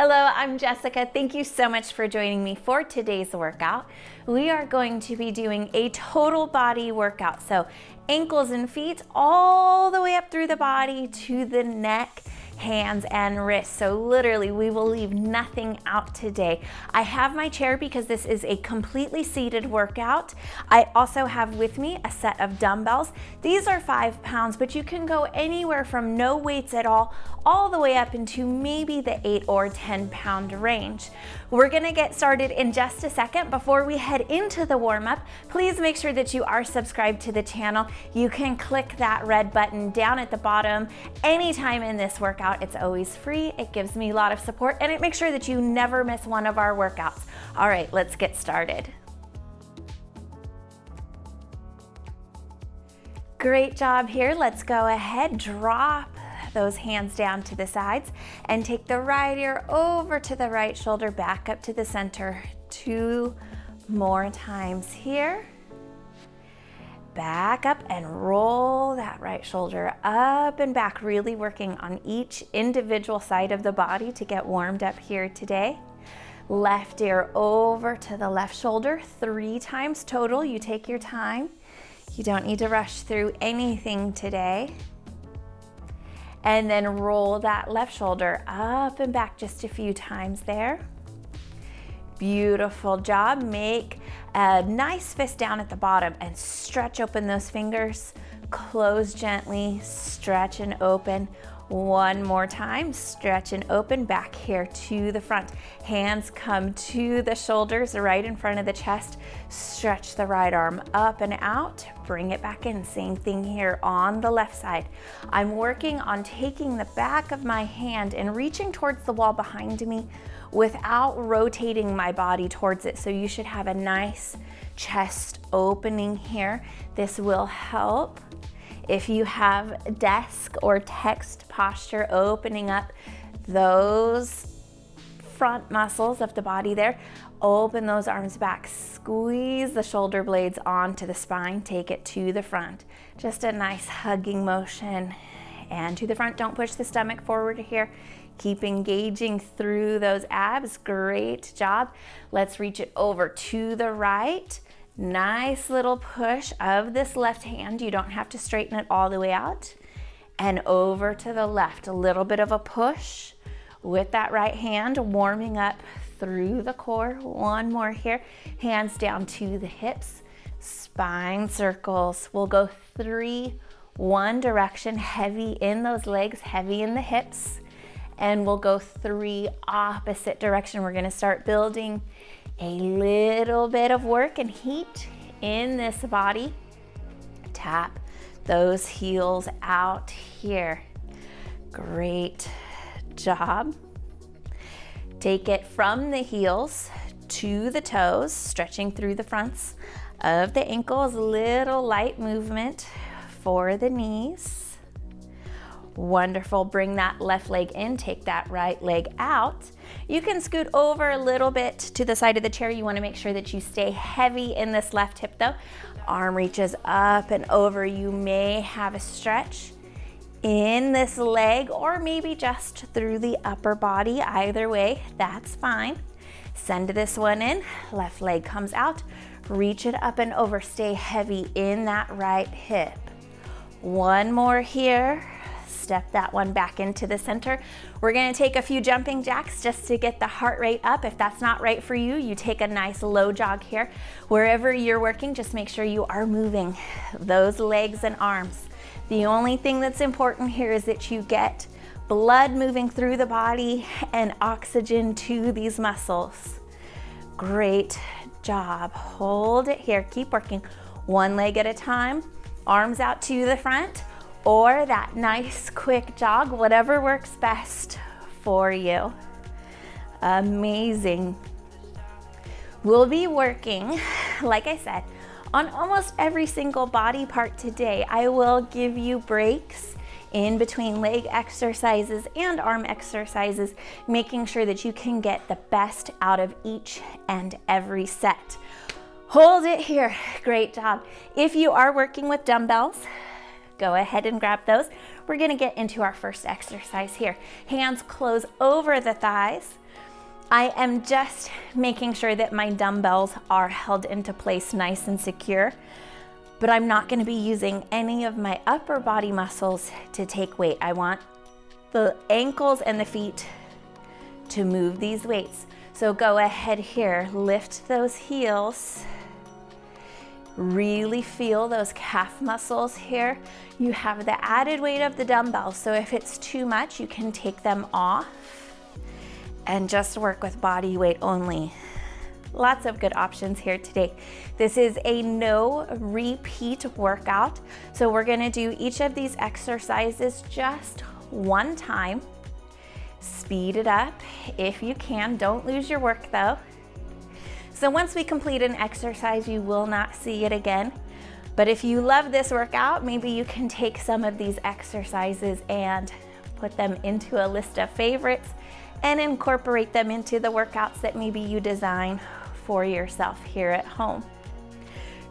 Hello, I'm Jessica. Thank you so much for joining me for today's workout. We are going to be doing a total body workout. So ankles and feet all the way up through the body to the neck, hands and wrists. So literally we will leave nothing out today. I have my chair because this is a completely seated workout. I also have with me a set of dumbbells. These are 5 pounds, but you can go anywhere from no weights at all the way up into maybe the 8 or 10 pound range. We're gonna get started in just a second. Before we head into the warm-up, please make sure that you are subscribed to the channel. You can click that red button down at the bottom anytime in this workout. It's always free, it gives me a lot of support, and it makes sure that you never miss one of our workouts. All right, let's get started. Great job here. Let's go ahead, drop those hands down to the sides and take the right ear over to the right shoulder, back up to the center. 2 more times here. Back up and roll that right shoulder up and back, really working on each individual side of the body to get warmed up here today. Left ear over to the left shoulder, 3 times total. You take your time. You don't need to rush through anything today. And then roll that left shoulder up and back just a few times there. Beautiful job. Make a nice fist down at the bottom and stretch open those fingers. Close gently, stretch and open. 1 more time, stretch and open, back here to the front. Hands come to the shoulders right in front of the chest. Stretch the right arm up and out, bring it back in. Same thing here on the left side. I'm working on taking the back of my hand and reaching towards the wall behind me without rotating my body towards it. So you should have a nice chest opening here. This will help if you have desk or text posture, opening up those front muscles of the body there. Open those arms back, squeeze the shoulder blades onto the spine, take it to the front. Just a nice hugging motion and to the front. Don't push the stomach forward here. Keep engaging through those abs. Great job. Let's reach it over to the right. Nice little push of this left hand. You don't have to straighten it all the way out. And over to the left, a little bit of a push with that right hand, warming up through the core. 1 more here. Hands down to the hips, spine circles. We'll go 3, 1 direction, heavy in those legs, heavy in the hips. And we'll go 3 opposite direction. We're gonna start building a little bit of work and heat in this body. Tap those heels out here. Great job. Take it from the heels to the toes, stretching through the fronts of the ankles. Little light movement for the knees. Wonderful. Bring that left leg in, take that right leg out. You can scoot over a little bit to the side of the chair. You want to make sure that you stay heavy in this left hip though. Arm reaches up and over. You may have a stretch in this leg or maybe just through the upper body. Either way, that's fine. Send this one in. Left leg comes out. Reach it up and over. Stay heavy in that right hip. 1 more here. Step that one back into the center. We're gonna take a few jumping jacks just to get the heart rate up. If that's not right for you, you take a nice low jog here. Wherever you're working, just make sure you are moving those legs and arms. The only thing that's important here is that you get blood moving through the body and oxygen to these muscles. Great job. Hold it here. Keep working 1 leg at a time. Arms out to the front, or that nice quick jog, whatever works best for you. Amazing. We'll be working, like I said, on almost every single body part today. I will give you breaks in between leg exercises and arm exercises, making sure that you can get the best out of each and every set. Hold it here. Great job. If you are working with dumbbells, Go ahead and grab those. We're gonna get into our first exercise here. Hands close over the thighs. I am just making sure that my dumbbells are held into place nice and secure, but I'm not gonna be using any of my upper body muscles to take weight. I want the ankles and the feet to move these weights. So go ahead here, lift those heels. Really feel those calf muscles here. You have the added weight of the dumbbells, so if it's too much, you can take them off and just work with body weight only. Lots of good options here today. This is a no repeat workout, so we're gonna do each of these exercises just one time. Speed it up if you can. Don't lose your work though. So once we complete an exercise, you will not see it again. But if you love this workout, maybe you can take some of these exercises and put them into a list of favorites and incorporate them into the workouts that maybe you design for yourself here at home.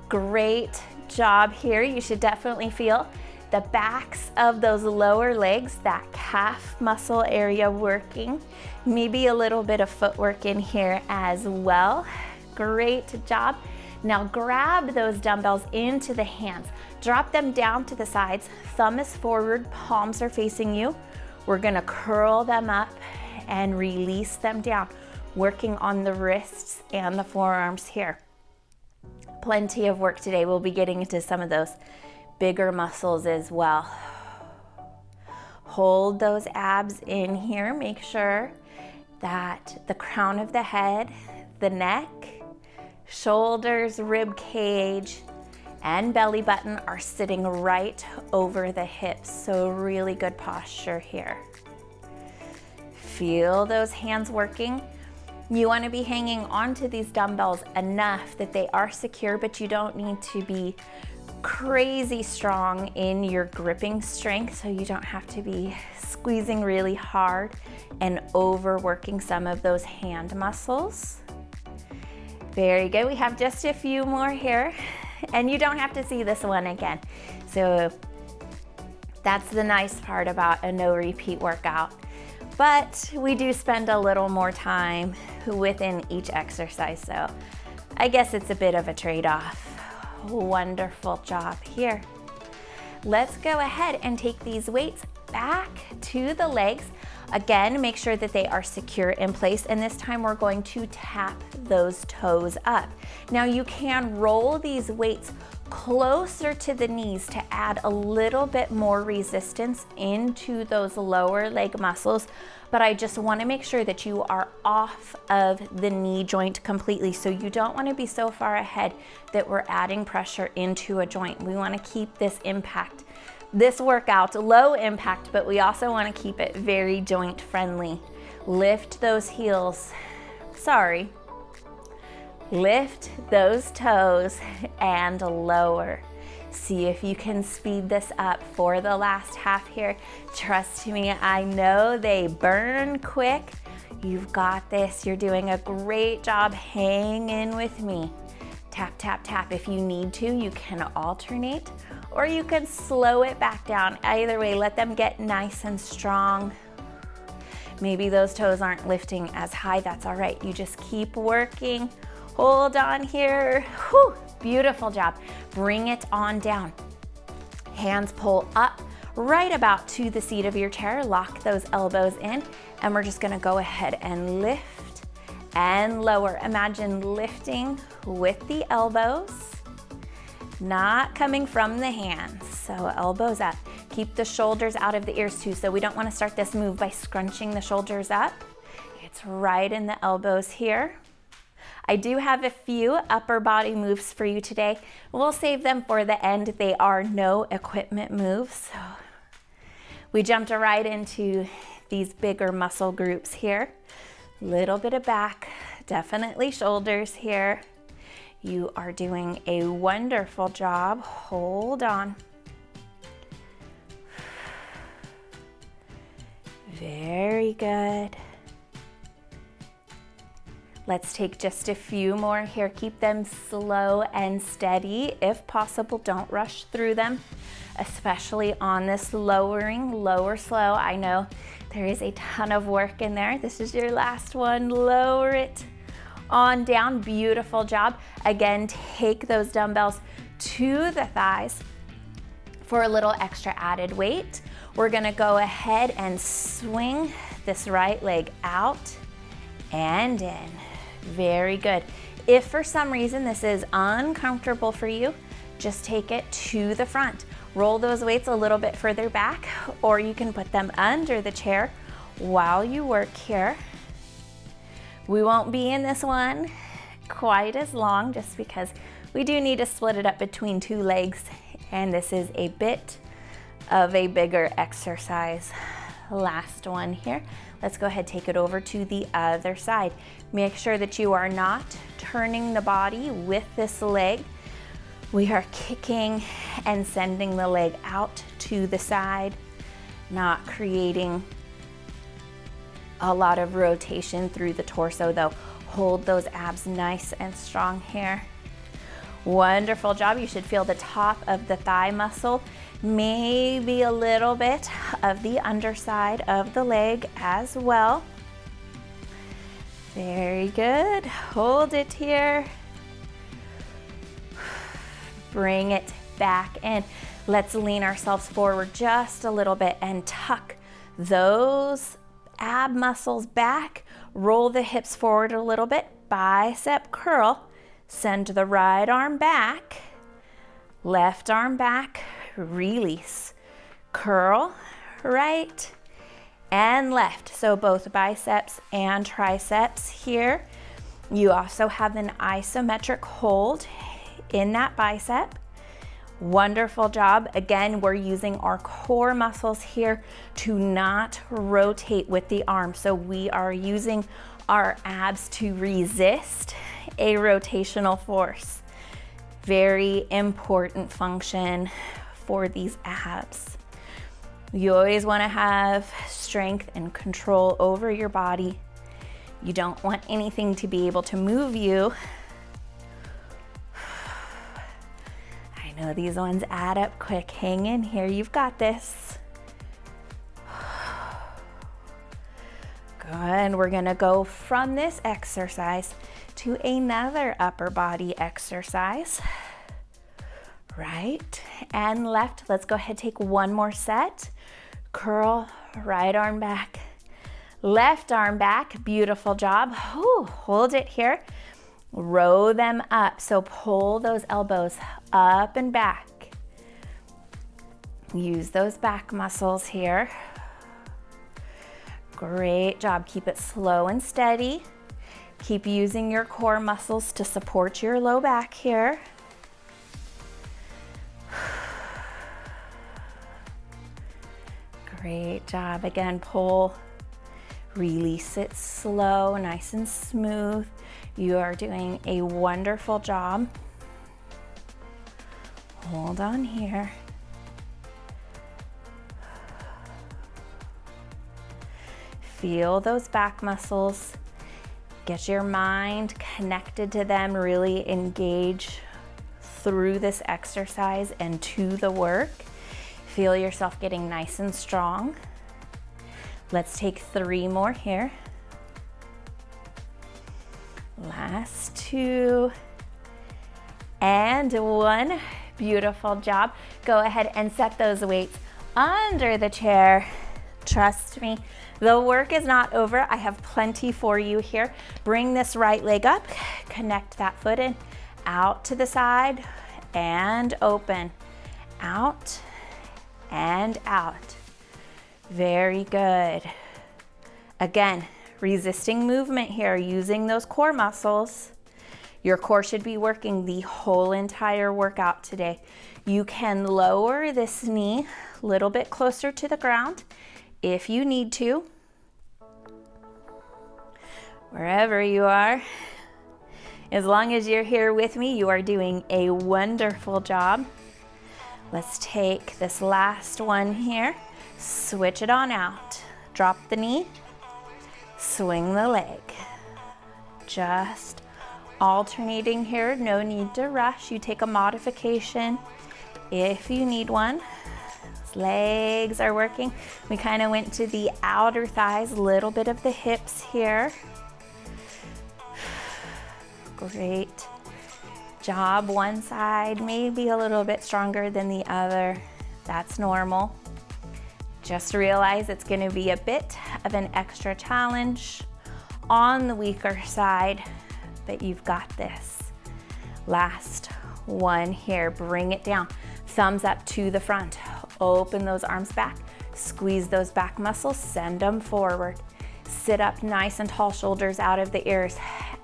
Great job here. You should definitely feel the backs of those lower legs, that calf muscle area working. Maybe a little bit of footwork in here as well. Great job. Now grab those dumbbells into the hands. Drop them down to the sides. Thumb is forward, palms are facing you. We're gonna curl them up and release them down, working on the wrists and the forearms here. Plenty of work today. We'll be getting into some of those bigger muscles as well. Hold those abs in here. Make sure that the crown of the head, the neck, shoulders, rib cage, and belly button are sitting right over the hips. So really good posture here. Feel those hands working. You want to be hanging onto these dumbbells enough that they are secure, but you don't need to be crazy strong in your gripping strength, so you don't have to be squeezing really hard and overworking some of those hand muscles. Very good. We have just a few more here, and you don't have to see this one again. So that's the nice part about a no repeat workout. But we do spend a little more time within each exercise, so I guess it's a bit of a trade-off. Wonderful job here. Let's go ahead and take these weights back to the legs. Again, make sure that they are secure in place, and this time we're going to tap those toes up. Now you can roll these weights closer to the knees to add a little bit more resistance into those lower leg muscles, but I just want to make sure that you are off of the knee joint completely. So you don't want to be so far ahead that we're adding pressure into a joint. We want to keep this workout low impact, but we also want to keep it very joint friendly. Lift those heels, lift those toes and lower. See if you can speed this up for the last half here. Trust me, I know they burn quick. You've got this. You're doing a great job. Hang in with me. Tap, tap, tap. If you need to, you can alternate, or you can slow it back down. Either way, let them get nice and strong. Maybe those toes aren't lifting as high. That's all right. You just keep working. Hold on here. Whew, beautiful job. Bring it on down. Hands pull up right about to the seat of your chair. Lock those elbows in, and we're just gonna go ahead and lift and lower. Imagine lifting with the elbows, not coming from the hands. So elbows up. Keep the shoulders out of the ears too. So we don't wanna start this move by scrunching the shoulders up. It's right in the elbows here. I do have a few upper body moves for you today. We'll save them for the end. They are no equipment moves. So we jumped right into these bigger muscle groups here. Little bit of back, definitely shoulders here. You are doing a wonderful job. Hold on. Very good. Let's take just a few more here. Keep them slow and steady. If possible, don't rush through them. especially on this lower slow. I know there is a ton of work in there. This is your last one. Lower it on down. Beautiful job. Again, take those dumbbells to the thighs for a little extra added weight. We're gonna go ahead and swing this right leg out and in. Very good. If for some reason this is uncomfortable for you, just take it to the front. Roll those weights a little bit further back, or you can put them under the chair while you work here. We won't be in this one quite as long just because we do need to split it up between two legs, and this is a bit of a bigger exercise. Last one here. Let's go ahead, take it over to the other side. Make sure that you are not turning the body with this leg. We are kicking and sending the leg out to the side, not creating a lot of rotation through the torso though. Hold those abs nice and strong here. Wonderful job. You should feel the top of the thigh muscle, maybe a little bit of the underside of the leg as well. Very good. Hold it here. Bring it back in. Let's lean ourselves forward just a little bit and tuck those ab muscles back. Roll the hips forward a little bit. Bicep curl. Send the right arm back. Left arm back. Release. Curl. Right and left. So both biceps and triceps here. You also have an isometric hold in that bicep. Wonderful job. Again, we're using our core muscles here to not rotate with the arm. So we are using our abs to resist a rotational force. Very important function for these abs. You always want to have strength and control over your body. You don't want anything to be able to move you. I know these ones add up quick. Hang in here, you've got this. Good, we're gonna go from this exercise to another upper body exercise. Right and left. Let's go ahead, take one more set. Curl, right arm back, left arm back. Beautiful job. Ooh, hold it here. Row them up. So pull those elbows up and back. Use those back muscles here. Great job. Keep it slow and steady. Keep using your core muscles to support your low back here. Great job. Again, pull, release it slow, nice and smooth. You are doing a wonderful job. Hold on here. Feel those back muscles. Get your mind connected to them. Really engage through this exercise and to the work. Feel yourself getting nice and strong. Let's take 3 more here. Last 2 and 1. Beautiful job. Go ahead and set those weights under the chair. Trust me, the work is not over. I have plenty for you here. Bring this right leg up, connect that foot in, out to the side and open, out and out. Very good. Again, resisting movement here, using those core muscles. Your core should be working the whole entire workout today. You can lower this knee a little bit closer to the ground if you need to. Wherever you are, as long as you're here with me, you are doing a wonderful job. Let's take this last one here. Switch it on out. Drop the knee, swing the leg. Just alternating here, no need to rush. You take a modification if you need one. Legs are working. We kind of went to the outer thighs, a little bit of the hips here. Great job. One side maybe a little bit stronger than the other. That's normal. Just realize it's going to be a bit of an extra challenge on the weaker side, but you've got this. Last one here. Bring it down. Thumbs up to the front. Open those arms back. Squeeze those back muscles. Send them forward. Sit up nice and tall, shoulders out of the ears.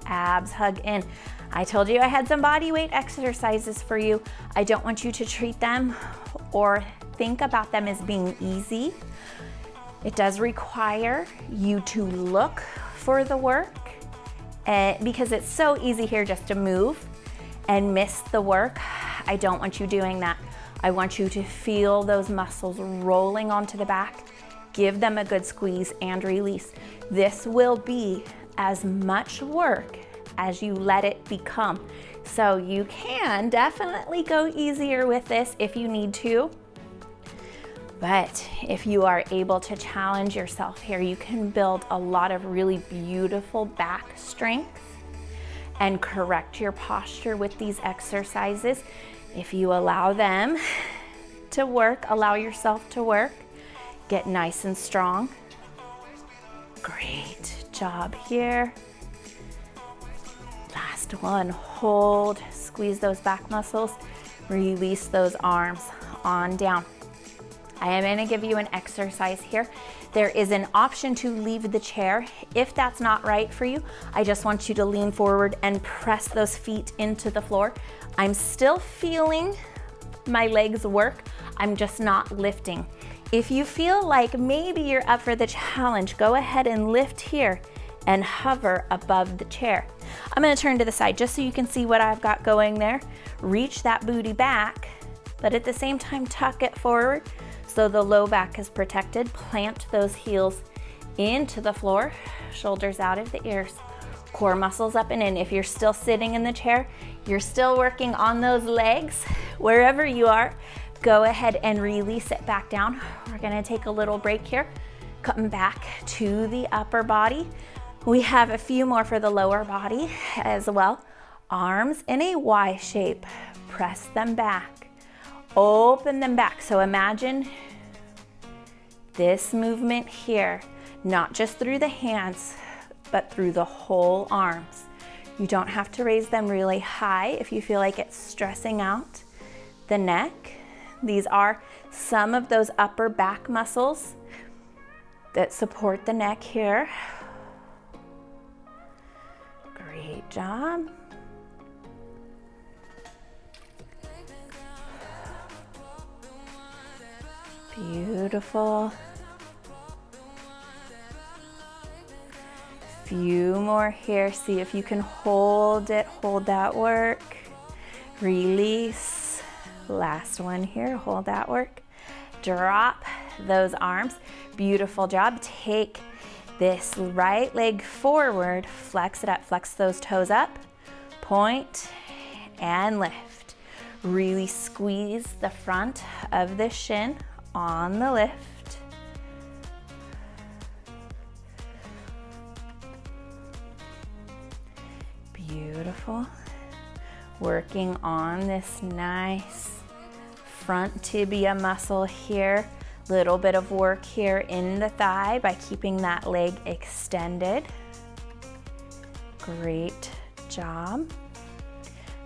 Abs hug in. I told you I had some body weight exercises for you. I don't want you to treat them or think about them as being easy. It does require you to look for the work, because it's so easy here just to move and miss the work. I don't want you doing that. I want you to feel those muscles rolling onto the back. Give them a good squeeze and release. This will be as much work as you let it become. So you can definitely go easier with this if you need to. But if you are able to challenge yourself here, you can build a lot of really beautiful back strength and correct your posture with these exercises. If you allow them to work, allow yourself to work, get nice and strong. Great job here. Last one, hold, squeeze those back muscles, release those arms on down. I am going to give you an exercise here. There is an option to leave the chair. If that's not right for you, I just want you to lean forward and press those feet into the floor. I'm still feeling my legs work. I'm just not lifting. If you feel like maybe you're up for the challenge, go ahead and lift here and hover above the chair. I'm going to turn to the side just so you can see what I've got going there. Reach that booty back, but at the same time tuck it forward so the low back is protected. Plant those heels into the floor, shoulders out of the ears, core muscles up and in. If you're still sitting in the chair, you're still working on those legs. Wherever you are, go ahead and release it back down. We're gonna take a little break here. Come back to the upper body. We have a few more for the lower body as well. Arms in a Y shape. Press them back. Open them back. So imagine this movement here, not just through the hands, but through the whole arms. You don't have to raise them really high if you feel like it's stressing out the neck. These are some of those upper back muscles that support the neck here. Great job. Beautiful. Few more here. See if you can hold it. Hold that work. Release. Last one here. Hold that work. Drop those arms. Beautiful job. Take this right leg forward. Flex it up. Flex those toes up. Point and lift. Really squeeze the front of the shin on the lift. Beautiful. Working on this nice front tibia muscle here. Little bit of work here in the thigh by keeping that leg extended. Great job.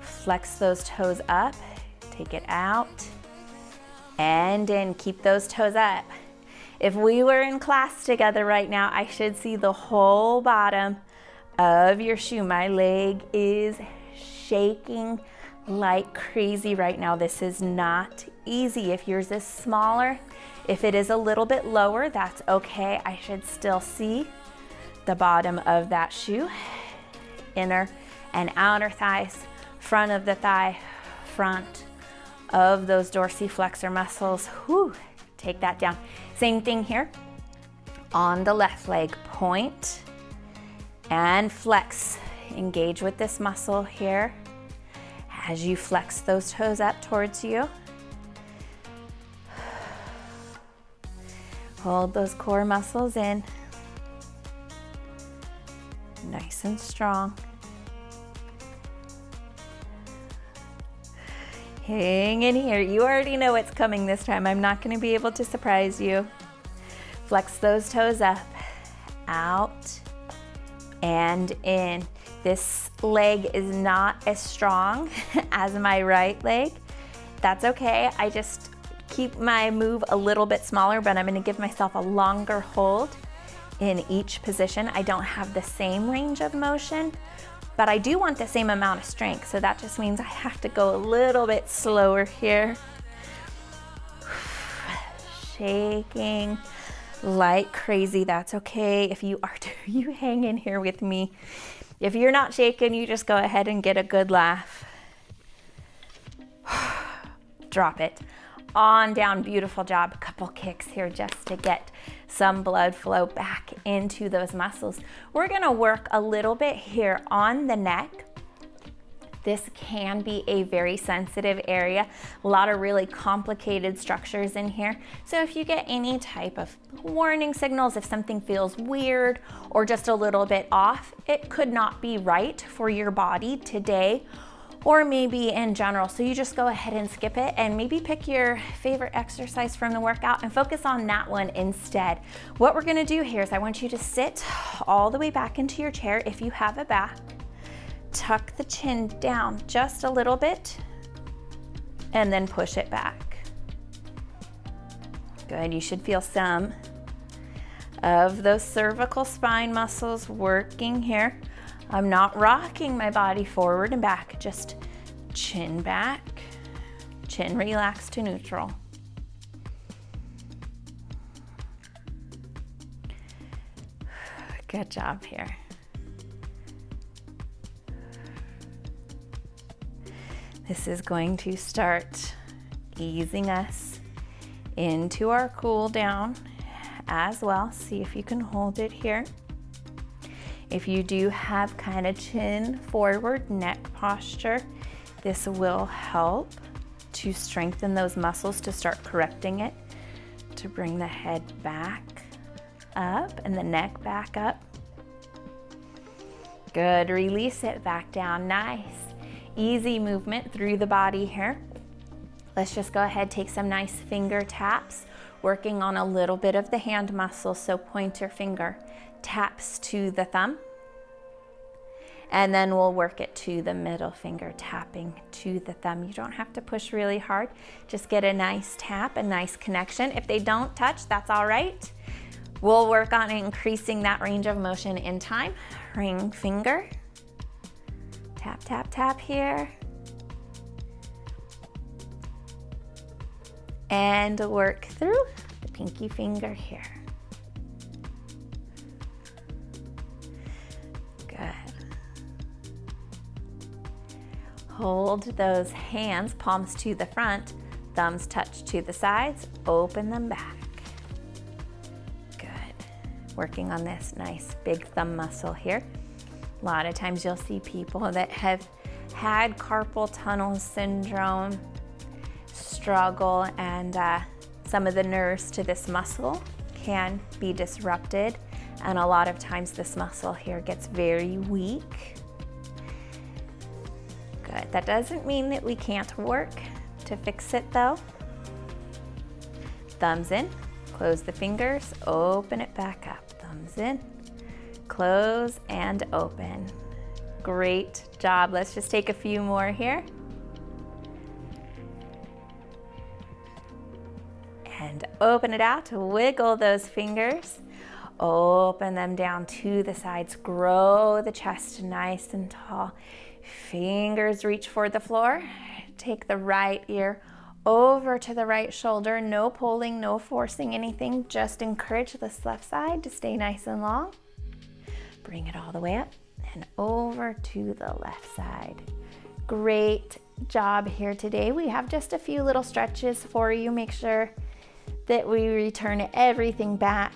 Flex those toes up. Take it out. And in, keep those toes up. If we were in class together right now, I should see the whole bottom of your shoe. My leg is shaking like crazy right now. This is not easy. If yours is smaller, if it is a little bit lower, that's okay. I should still see the bottom of that shoe. Inner and outer thighs, front of the thigh, front of those dorsiflexor muscles. Whew, take that down. Same thing here on the left leg. Point and flex. Engage with this muscle here as you flex those toes up towards you. Hold those core muscles in. Nice and strong. Hang in here. You already know what's coming this time. I'm not going to be able to surprise you. Flex those toes up, out, and in. This leg is not as strong as my right leg. That's okay. I just keep my move a little bit smaller, but I'm going to give myself a longer hold in each position. I don't have the same range of motion, but I do want the same amount of strength. So that just means I have to go a little bit slower here. Shaking like crazy. That's okay. If you are, you hang in here with me. If you're not shaking, you just go ahead and get a good laugh. Drop it. On down, beautiful job. A couple kicks here just to get some blood flow back into those muscles. We're gonna work a little bit here on the neck. This can be a very sensitive area. A lot of really complicated structures in here. So if you get any type of warning signals, if something feels weird or just a little bit off, it could not be right for your body today or maybe in general. So you just go ahead and skip it and maybe pick your favorite exercise from the workout and focus on that one instead. What we're gonna do here is I want you to sit all the way back into your chair if you have a back. Tuck the chin down just a little bit and then push it back. Good, you should feel some of those cervical spine muscles working here. I'm not rocking my body forward and back, just chin back, chin relaxed to neutral. Good job here. This is going to start easing us into our cool down as well. See if you can hold it here. If you do have kind of chin forward neck posture, this will help to strengthen those muscles to start correcting it, to bring the head back up and the neck back up. Good, release it back down, nice. Easy movement through the body here. Let's just go ahead, take some nice finger taps, working on a little bit of the hand muscle. So pointer finger taps to the thumb, and then we'll work it to the middle finger, tapping to the thumb. You don't have to push really hard, just get a nice tap, a nice connection. If they don't touch, that's all right. We'll work on increasing that range of motion in time. Ring finger. Tap, tap, tap here. And work through the pinky finger here. Good. Hold those hands, palms to the front, thumbs touch to the sides, open them back. Good. Working on this nice big thumb muscle here. A lot of times you'll see people that have had carpal tunnel syndrome struggle, and some of the nerves to this muscle can be disrupted, and a lot of times this muscle here gets very weak. Good. That doesn't mean that we can't work to fix it though. Thumbs in, close the fingers, open it back up. Thumbs in, close and open. Great job. Let's just take a few more here. And open it out, wiggle those fingers, open them down to the sides, grow the chest nice and tall. Fingers reach for the floor. Take the right ear over to the right shoulder. No pulling, no forcing anything. Just encourage this left side to stay nice and long. Bring it all the way up and over to the left side. Great job here today. We have just a few little stretches for you. Make sure that we return everything back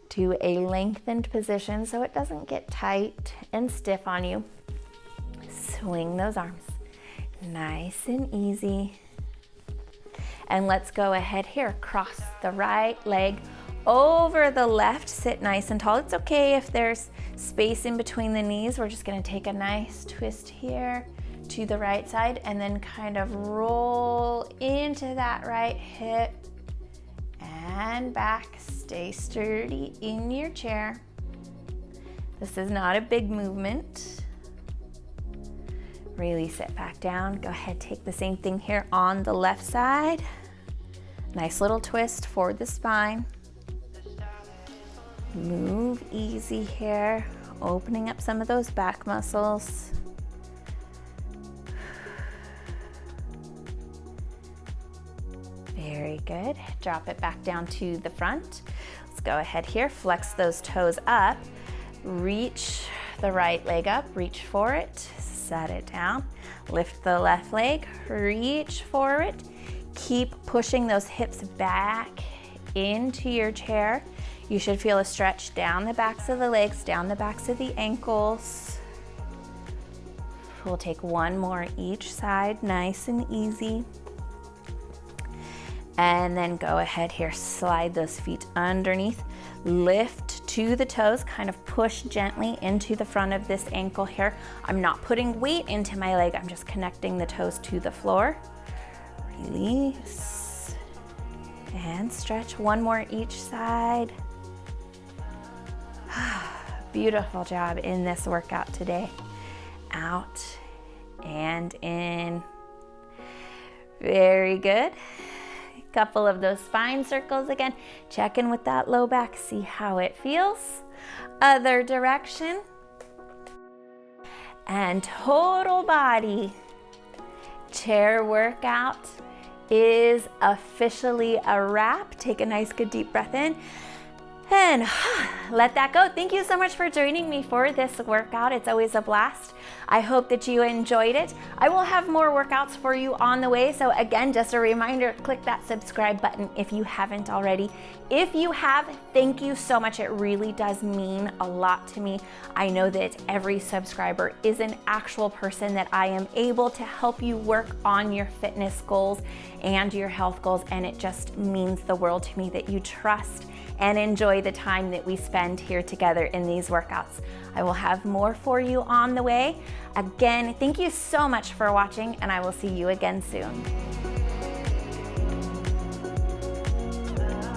to a lengthened position so it doesn't get tight and stiff on you. Swing those arms, nice and easy. And let's go ahead here, cross the right leg over the left, sit nice and tall. It's okay if there's space in between the knees. We're just gonna take a nice twist here to the right side and then kind of roll into that right hip and back. Stay sturdy in your chair. This is not a big movement. Really sit back down. Go ahead, take the same thing here on the left side. Nice little twist for the spine. Move easy here, opening up some of those back muscles. Very good. Drop it back down to the front. Let's go ahead here, flex those toes up, reach the right leg up, reach for it, set it down, lift the left leg, reach for it. Keep pushing those hips back into your chair. You should feel a stretch down the backs of the legs, down the backs of the ankles. We'll take one more each side, nice and easy. And then go ahead here, slide those feet underneath, lift to the toes, kind of push gently into the front of this ankle here. I'm not putting weight into my leg, I'm just connecting the toes to the floor. Release and stretch, one more each side. Beautiful job in this workout today. Out and in. Very good. A couple of those spine circles again. Check in with that low back, see how it feels. Other direction. And total body chair workout is officially a wrap. Take a nice good deep breath in and let that go. Thank you so much for joining me for this workout. It's always a blast. I hope that you enjoyed it. I will have more workouts for you on the way. So again, just a reminder, click that subscribe button if you haven't already. If you have, thank you so much. It really does mean a lot to me. I know that every subscriber is an actual person that I am able to help you work on your fitness goals and your health goals. And it just means the world to me that you trust and enjoy the time that we spend here together in these workouts. I will have more for you on the way. Again, thank you so much for watching, and I will see you again soon.